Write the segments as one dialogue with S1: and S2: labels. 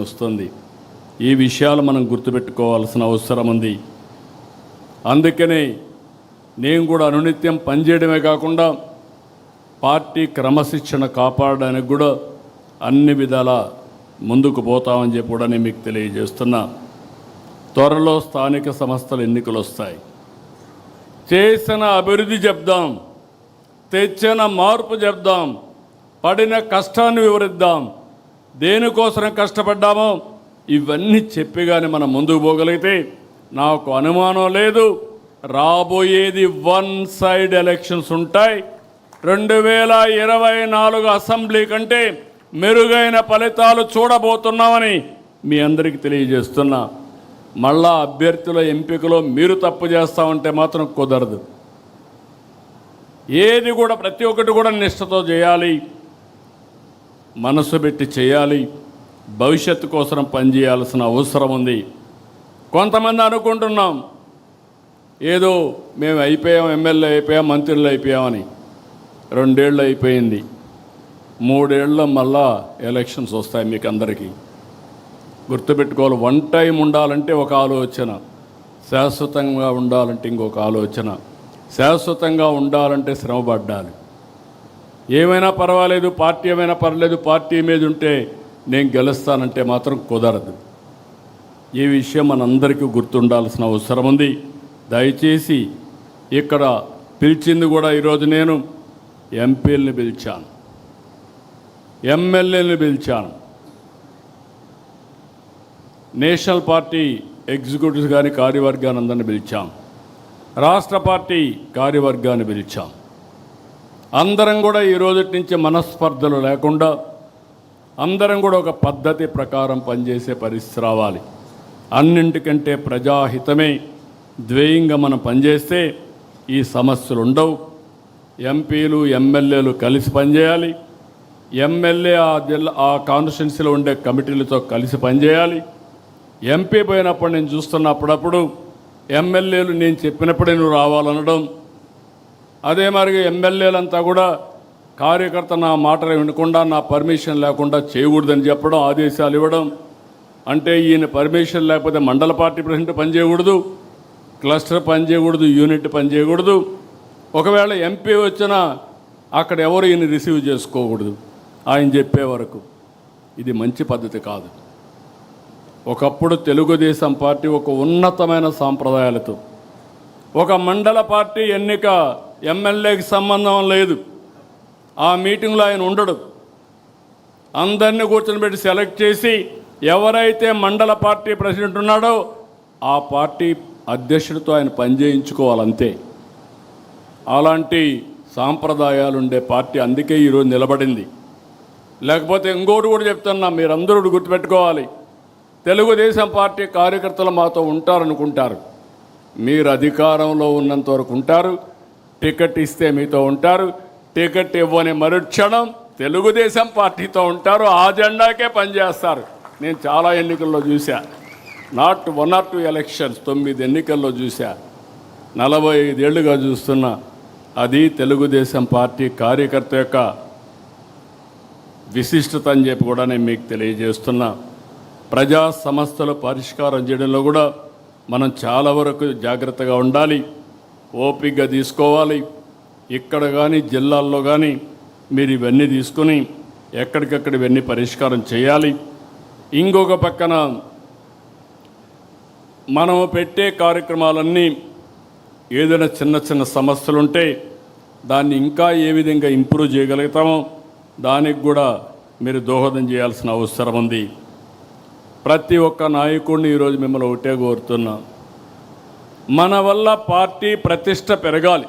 S1: వస్తుంది. ఈ విషయాలు మనం గుర్తుపెట్టుకోవాల్సిన అవసరం ఉంది. అందుకనే నేను కూడా అనునిత్యం పనిచేయడమే కాకుండా పార్టీ క్రమశిక్షణ కాపాడడానికి కూడా అన్ని విధాల ముందుకు పోతామని చెప్పి కూడా నేను మీకు తెలియజేస్తున్నా. త్వరలో స్థానిక సంస్థల ఎన్నికలు వస్తాయి. చేసిన అభివృద్ధి చెప్దాం, తెచ్చిన మార్పు చెప్దాం, పడిన కష్టాన్ని వివరిద్దాం, దేనికోసం కష్టపడ్డామో ఇవన్నీ చెప్పి కానీ మనం ముందుకు పోగలిగితే నాకు అనుమానం లేదు రాబోయేది వన్ సైడ్ ఎలక్షన్స్ ఉంటాయి. 2024 అసెంబ్లీ కంటే మెరుగైన ఫలితాలు చూడబోతున్నామని మీ అందరికీ తెలియజేస్తున్నా. మళ్ళా అభ్యర్థుల ఎంపికలో మీరు తప్పు చేస్తామంటే మాత్రం కుదరదు. ఏది కూడా ప్రతి ఒక్కటి కూడా నిష్ఠతో చేయాలి, మనసు పెట్టి చేయాలి, భవిష్యత్తు కోసం పనిచేయాల్సిన అవసరం ఉంది. కొంతమంది అనుకుంటున్నాం ఏదో మేము అయిపోయాం, ఎమ్మెల్యే అయిపోయాం, మంత్రులు అయిపోయామని. 2 ఏళ్ళు అయిపోయింది, 3 ఏళ్ళలో మళ్ళా ఎలక్షన్స్ వస్తాయి. మీకు అందరికీ గుర్తుపెట్టుకోవాలి. వన్ టైం ఉండాలంటే ఒక ఆలోచన, శాశ్వతంగా ఉండాలంటే ఇంకొక ఆలోచన. శాశ్వతంగా ఉండాలంటే శ్రమపడ్డాలి. ఏమైనా పర్వాలేదు, పార్టీ ఏమైనా పర్లేదు, పార్టీ మీద ఉంటే నేను గెలుస్తానంటే మాత్రం కుదరదు. ఈ విషయం మనందరికీ గుర్తుండాల్సిన అవసరం ఉంది. దయచేసి ఇక్కడ పిలిచింది కూడా ఈరోజు నేను ఎంపీలని పిలిచాను, ఎమ్మెల్యేలను పిలిచాను, నేషనల్ పార్టీ ఎగ్జిక్యూటివ్స్ కానీ కార్యవర్గాన్ని అందరిని పిలిచాం, రాష్ట్ర పార్టీ కార్యవర్గాన్ని పిలిచాం. అందరం కూడా ఈ రోజు నుంచి మనస్పర్ధలు లేకుండా అందరం కూడా ఒక పద్ధతి ప్రకారం పనిచేసే పరిస్థితి రావాలి. అన్నింటికంటే ప్రజాహితమే ద్వేయంగా మనం పనిచేస్తే ఈ సమస్యలు ఉండవు. ఎంపీలు ఎమ్మెల్యేలు కలిసి పనిచేయాలి. ఎమ్మెల్యే ఆ కాన్స్టిట్యున్సీలో ఉండే కమిటీలతో కలిసి పనిచేయాలి. ఎంపీ పోయినప్పుడు నేను చూస్తున్నప్పుడప్పుడు ఎమ్మెల్యేలు నేను చెప్పినప్పుడే నువ్వు రావాలనడం, అదే మరి ఎమ్మెల్యేలంతా కూడా కార్యకర్త నా మాటలు వినకుండా నా పర్మిషన్ లేకుండా చేయకూడదని చెప్పడం, ఆదేశాలు ఇవ్వడం. అంటే ఈయన పర్మిషన్ లేకపోతే మండల పార్టీ ప్రెసిడెంట్ పనిచేయకూడదు, క్లస్టర్ పనిచేయకూడదు, యూనిట్ పనిచేయకూడదు. ఒకవేళ ఎంపీ వచ్చినా అక్కడ ఎవరు ఈయన రిసీవ్ చేసుకోకూడదు ఆయన చెప్పే వరకు. ఇది మంచి పద్ధతి కాదు. ఒకప్పుడు తెలుగుదేశం పార్టీ ఒక ఉన్నతమైన సాంప్రదాయాలతో, ఒక మండల పార్టీ ఎన్నిక ఎమ్మెల్యేకి సంబంధం లేదు, ఆ మీటింగ్లో ఆయన ఉండడు. అందరినీ కూర్చొని సెలెక్ట్ చేసి ఎవరైతే మండల పార్టీ ప్రెసిడెంట్ ఉన్నాడో ఆ పార్టీ అధ్యక్షుడితో ఆయన పనిచేయించుకోవాలంతే. అలాంటి సాంప్రదాయాలు ఉండే పార్టీ అందుకే ఈరోజు నిలబడింది. లేకపోతే ఇంకోటి కూడా చెప్తున్నా, మీరందరూ గుర్తుపెట్టుకోవాలి. తెలుగుదేశం పార్టీ కార్యకర్తలు మాతో ఉంటారనుకుంటారు. మీరు అధికారంలో ఉన్నంత వరకు ఉంటారు, టికెట్ ఇస్తే మీతో ఉంటారు, టికెట్ ఇవ్వని మరుక్షణం తెలుగుదేశం పార్టీతో ఉంటారు, ఆ జెండాకే పనిచేస్తారు. నేను చాలా ఎన్నికల్లో చూశా, నాట్ 1 or 2 ఎలక్షన్స్, 9 ఎన్నికల్లో చూశా, 45 ఏళ్ళుగా చూస్తున్నా. అది తెలుగుదేశం పార్టీ కార్యకర్త యొక్క విశిష్టత అని చెప్పి కూడా నేను మీకు తెలియజేస్తున్నా. ప్రజా సమస్యలు పరిష్కారం చేయడంలో కూడా మనం చాలా వరకు జాగ్రత్తగా ఉండాలి, ఓపికగా తీసుకోవాలి. ఇక్కడ కానీ జిల్లాల్లో కానీ మీరు ఇవన్నీ తీసుకుని ఎక్కడికక్కడ ఇవన్నీ పరిష్కారం చేయాలి. ఇంకొక పక్కన మనం పెట్టే కార్యక్రమాలన్నీ ఏదైనా చిన్న చిన్న సమస్యలుంటే దాన్ని ఇంకా ఏ విధంగా ఇంప్రూవ్ చేయగలుగుతామో దానికి కూడా మీరు దోహదం చేయాల్సిన అవసరం ఉంది. ప్రతి ఒక్క నాయకుడిని ఈరోజు మిమ్మల్ని ఒకటే కోరుతున్నా, మన వల్ల పార్టీ ప్రతిష్ట పెరగాలి.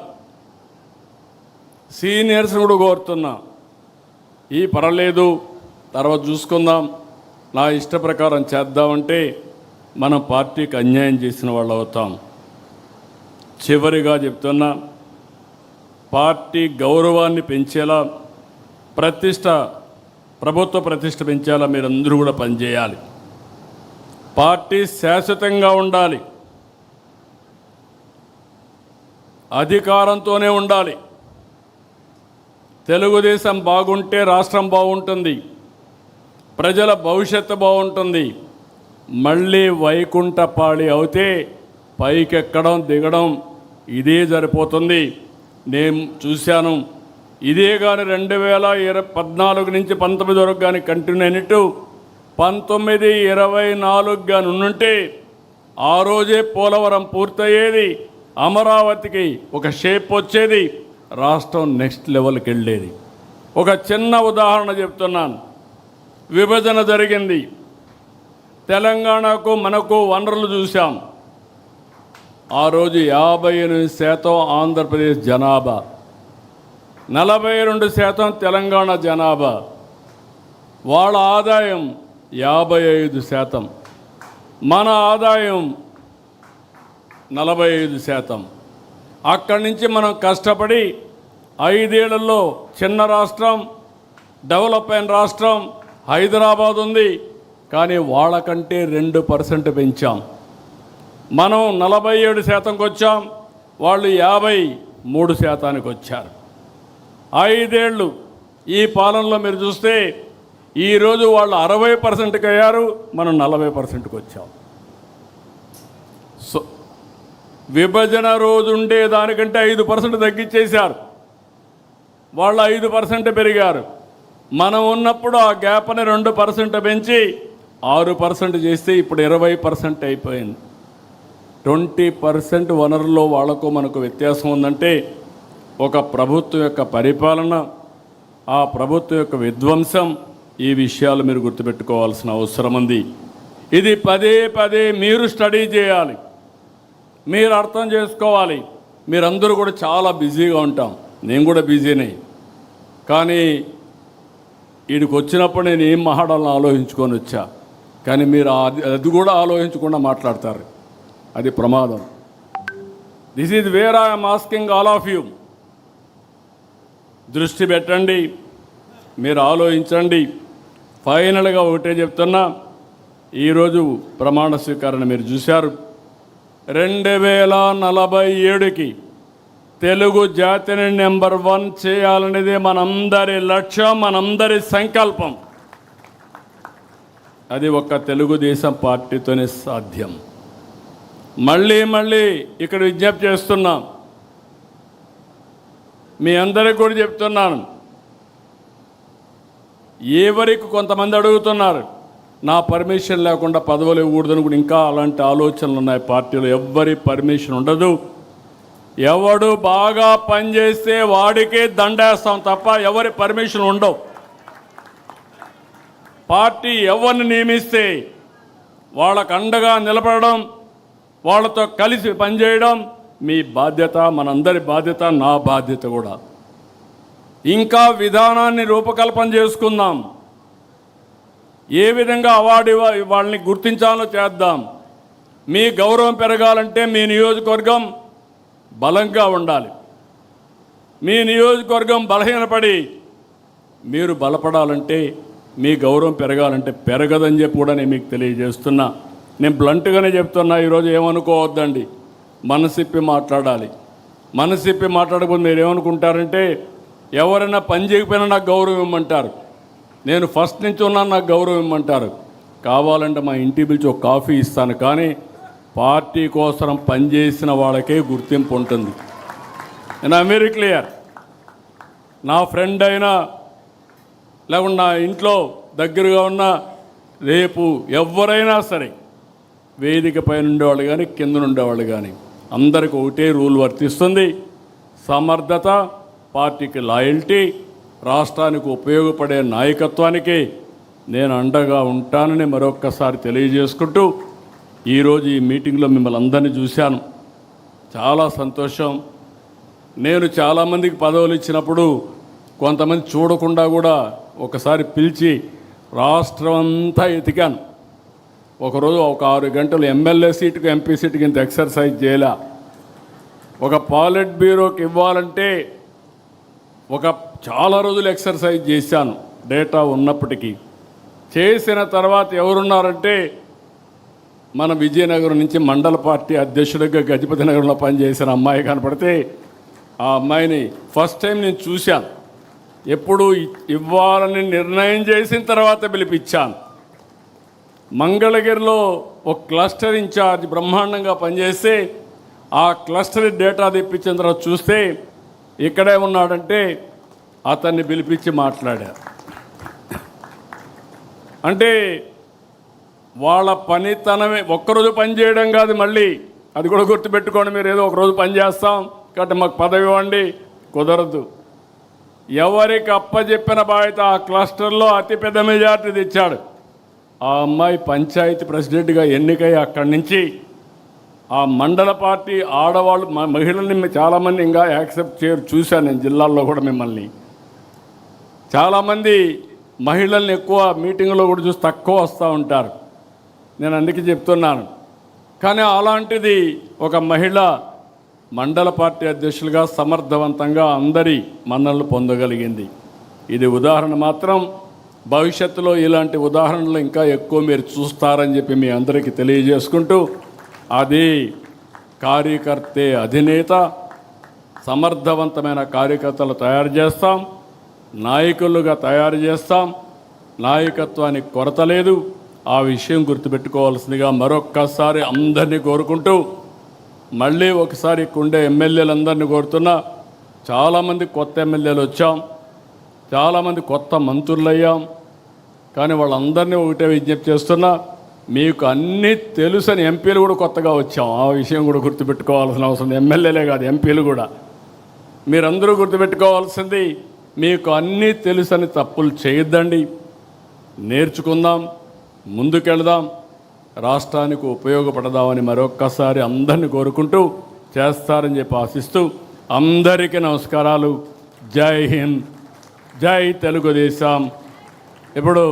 S1: సీనియర్స్ని కూడా కోరుతున్నా, ఈ పర్వాలేదు తర్వాత చూసుకుందాం, నా ఇష్ట ప్రకారం చేద్దామంటే మనం పార్టీకి అన్యాయం చేసిన వాళ్ళు అవుతాం. చివరిగా చెప్తున్నా, పార్టీ గౌరవాన్ని పెంచేలా, ప్రభుత్వ ప్రతిష్ట పెంచేలా మీరందరూ కూడా పనిచేయాలి. పార్టీ శాశ్వతంగా ఉండాలి, అధికారంతోనే ఉండాలి. తెలుగుదేశం బాగుంటే రాష్ట్రం బాగుంటుంది, ప్రజల భవిష్యత్తు బాగుంటుంది. మళ్ళీ వైకుంఠపాళి అవుతే పైకెక్కడం దిగడం ఇదే సరిపోతుంది. నేను చూశాను. ఇదే కానీ 2014 నుంచి 19 వరకు కానీ కంటిన్యూ అయినట్టు 19, 24 కానీ ఉండుంటే ఆ రోజే పోలవరం పూర్తయ్యేది, అమరావతికి ఒక షేప్ వచ్చేది, రాష్ట్రం నెక్స్ట్ లెవెల్కి వెళ్ళేది. ఒక చిన్న ఉదాహరణ చెప్తున్నాను. విభజన జరిగింది. తెలంగాణకు మనకు వనరులు చూసాం. ఆ రోజు 58% ఆంధ్రప్రదేశ్ జనాభా, 42% తెలంగాణ జనాభా. వాళ్ళ ఆదాయం 55%, మన ఆదాయం 45%. అక్కడి నుంచి మనం కష్టపడి 5 ఏళ్లలో చిన్న రాష్ట్రం, డెవలప్ అయిన రాష్ట్రం హైదరాబాద్ ఉంది. కానీ వాళ్ళకంటే 2% పెంచాం. మనం 47%కి వచ్చాం, వాళ్ళు 53%కి వచ్చారు. 5 ఏళ్ళు ఈ పాలనలో మీరు చూస్తే ఈరోజు వాళ్ళు 60%కి అయ్యారు, మనం 40%కి వచ్చాం. సో విభజన రోజు ఉండే దానికంటే 5% తగ్గించేశారు. వాళ్ళు 5% పెరిగారు. మనం ఉన్నప్పుడు ఆ గ్యాప్ని 2% పెంచి 6% చేస్తే ఇప్పుడు 20% అయిపోయింది. 20% వనరుల్లో వాళ్లకు మనకు వ్యత్యాసం ఉందంటే ఒక ప్రభుత్వం యొక్క పరిపాలన, ఆ ప్రభుత్వం యొక్క విధ్వంసం, ఈ విషయాలు మీరు గుర్తుపెట్టుకోవాల్సిన అవసరం ఉంది. ఇది పదే పదే మీరు స్టడీ చేయాలి, మీరు అర్థం చేసుకోవాలి. మీరందరూ కూడా చాలా బిజీగా ఉంటాం, నేను కూడా బిజీనే. కానీ వీడికి వచ్చినప్పుడు నేను ఏం మాట్లాడాలని ఆలోచించుకొని వచ్చా. కానీ మీరు అది కూడా ఆలోచించకుండా మాట్లాడతారు, అది ప్రమాదం. This is where I'm asking all of you. దృష్టి పెట్టండి, మీరు ఆలోచించండి. ఫైనల్గా ఒకటే చెప్తున్నా, ఈరోజు ప్రమాణ స్వీకరణ మీరు చూశారు. 2047కి తెలుగు జాతిని నెంబర్ 1 చేయాలనేది మనందరి లక్ష్యం, మనందరి సంకల్పం. అది ఒక్క తెలుగుదేశం పార్టీతోనే సాధ్యం. మళ్ళీ మళ్ళీ ఇక్కడ విజ్ఞప్తి చేస్తున్నాం, మీ అందరికీ కూడా చెప్తున్నాను. ఎవరికి కొంతమంది అడుగుతున్నారు, నా పర్మిషన్ లేకుండా పదవులు ఇవ్వకూడదని కూడా ఇంకా అలాంటి ఆలోచనలు ఉన్నాయి పార్టీలో. ఎవ్వరి పర్మిషన్ ఉండదు. ఎవడు బాగా పనిచేస్తే వాడికే దండేస్తాం తప్ప ఎవరి పర్మిషన్ ఉండవు. పార్టీ ఎవరిని నియమిస్తే వాళ్ళకు అండగా నిలబడడం, వాళ్ళతో కలిసి పనిచేయడం మీ బాధ్యత, మనందరి బాధ్యత, నా బాధ్యత కూడా. ఇంకా విధానాన్ని రూపకల్పన చేసుకుందాం. ఏ విధంగా అవార్డు వాళ్ళని గుర్తించాలో చేద్దాం. మీ గౌరవం పెరగాలంటే మీ నియోజకవర్గం బలంగా ఉండాలి. మీ నియోజకవర్గం బలహీనపడి మీరు బలపడాలంటే, మీ గౌరవం పెరగాలంటే పెరగదని చెప్పి కూడా నేను మీకు తెలియజేస్తున్నా. నేను బ్లంట్గానే చెప్తున్నా. ఈరోజు ఏమనుకోవద్దండి, మనసిప్పి మాట్లాడాలి. మనసిప్పి మాట్లాడకపోతే మీరు ఏమనుకుంటారంటే, ఎవరైనా పని చేయకపోయినా నాకు గౌరవం ఇవ్వమంటారు, నేను ఫస్ట్ నుంచి ఉన్నాను నాకు గౌరవం ఇవ్వమంటారు. కావాలంటే మా ఇంటికి పిలిచి ఒక కాఫీ ఇస్తాను, కానీ పార్టీ కోసం పనిచేసిన వాళ్ళకే గుర్తింపు ఉంటుంది. నేను వెరీ క్లియర్. నా ఫ్రెండ్ అయినా లేకుండా నా ఇంట్లో దగ్గరగా ఉన్న రేపు ఎవరైనా సరే వేదిక పైన ఉండేవాళ్ళు కానీ కింద ఉండేవాళ్ళు కానీ అందరికీ ఒకటే రూల్ వర్తిస్తుంది. సమర్థత, పార్టీకి లాయల్టీ, రాష్ట్రానికి ఉపయోగపడే నాయకత్వానికి నేను అండగా ఉంటానని మరొక్కసారి తెలియజేసుకుంటూ, ఈరోజు ఈ మీటింగ్లో మిమ్మల్ని అందరినీ చూశాను, చాలా సంతోషం. నేను చాలామందికి పదవులు ఇచ్చినప్పుడు కొంతమంది చూడకుండా కూడా ఒకసారి పిలిచి రాష్ట్రం అంతా ఎతికాను. ఒకరోజు ఒక 6 గంటలు ఎమ్మెల్యే సీటుకు ఎంపీ సీటుకి ఇంత ఎక్సర్సైజ్ చేయలే. ఒక పాలిట్ బ్యూరోకి ఇవ్వాలంటే చాలా రోజులు ఎక్సర్సైజ్ చేశాను, డేటా ఉన్నప్పటికీ. చేసిన తర్వాత ఎవరున్నారంటే, మన విజయనగరం నుంచి మండల పార్టీ అధ్యక్షుడిగా గజపతి నగరంలో పనిచేసిన అమ్మాయి కనపడితే, ఆ అమ్మాయిని ఫస్ట్ టైం నేను చూశాను. ఎప్పుడు ఇవ్వాలని నిర్ణయం చేసిన తర్వాత పిలిపించాను. మంగళగిరిలో ఒక క్లస్టర్ ఇన్ఛార్జ్ బ్రహ్మాండంగా పనిచేస్తే ఆ క్లస్టర్ డేటా తెప్పించిన తర్వాత చూస్తే ఇక్కడే ఉన్నాడంటే అతన్ని పిలిపించి మాట్లాడారు. అంటే వాళ్ళ పనితనమే ఒక్కరోజు పని చేయడం కాదు, మళ్ళీ అది కూడా గుర్తుపెట్టుకోండి. మీరు ఏదో ఒకరోజు పని చేస్తాం కాబట్టి మాకు పదవి ఇవ్వండి, కుదరదు. ఎవరికి అప్పచెప్పిన బాధ్యత ఆ క్లస్టర్లో అతిపెద్ద మెజార్టీ తెచ్చాడు. ఆ అమ్మాయి పంచాయతీ ప్రెసిడెంట్గా ఎన్నికై అక్కడి నుంచి ఆ మండల పార్టీ ఆడవాళ్ళు మహిళల్ని చాలామంది ఇంకా యాక్సెప్ట్ చేయరు. చూశాను నేను జిల్లాల్లో కూడా మిమ్మల్ని చాలామంది మహిళల్ని ఎక్కువ మీటింగ్లో కూడా చూసి తక్కువ వస్తూ ఉంటారు. నేను అందుకే చెప్తున్నాను. కానీ అలాంటిది ఒక మహిళ మండల పార్టీ అధ్యక్షులుగా సమర్థవంతంగా అందరి మన్ననలు పొందగలిగింది. ఇది ఉదాహరణ మాత్రం. భవిష్యత్తులో ఇలాంటి ఉదాహరణలు ఇంకా ఎక్కువ మీరు చూస్తారని చెప్పి మీ అందరికీ తెలియజేసుకుంటూ, అది కార్యకర్తే అధినేత, సమర్థవంతమైన కార్యకర్తలు తయారు చేస్తాం, నాయకులుగా తయారు చేస్తాం. నాయకత్వానికి కొరత లేదు. ఆ విషయం గుర్తుపెట్టుకోవాల్సిందిగా మరొక్కసారి అందరినీ కోరుకుంటూ, మళ్ళీ ఒకసారి ఉండే ఎమ్మెల్యేలందరినీ కోరుతున్నా. చాలామంది కొత్త ఎమ్మెల్యేలు వచ్చాం, చాలామంది కొత్త మంత్రులు అయ్యాం. కానీ వాళ్ళందరినీ ఒకటే విజ్ఞప్తి చేస్తున్నా, మీకు అన్నీ తెలుసని ఎంపీలు కూడా కొత్తగా వచ్చాం. ఆ విషయం కూడా గుర్తుపెట్టుకోవాల్సిన అవసరం. ఎమ్మెల్యేలే కాదు, ఎంపీలు కూడా. మీరందరూ గుర్తుపెట్టుకోవాల్సింది, మీకు అన్నీ తెలుసని తప్పులు చేయొద్దండి. నేర్చుకుందాం, ముందుకెళ్దాం, రాష్ట్రానికి ఉపయోగపడదామని మరొక్కసారి అందరినీ కోరుకుంటూ చేస్తారని చెప్పి ఆశిస్తూ అందరికీ నమస్కారాలు. జై హింద్, జై తెలుగుదేశం. ఇప్పుడు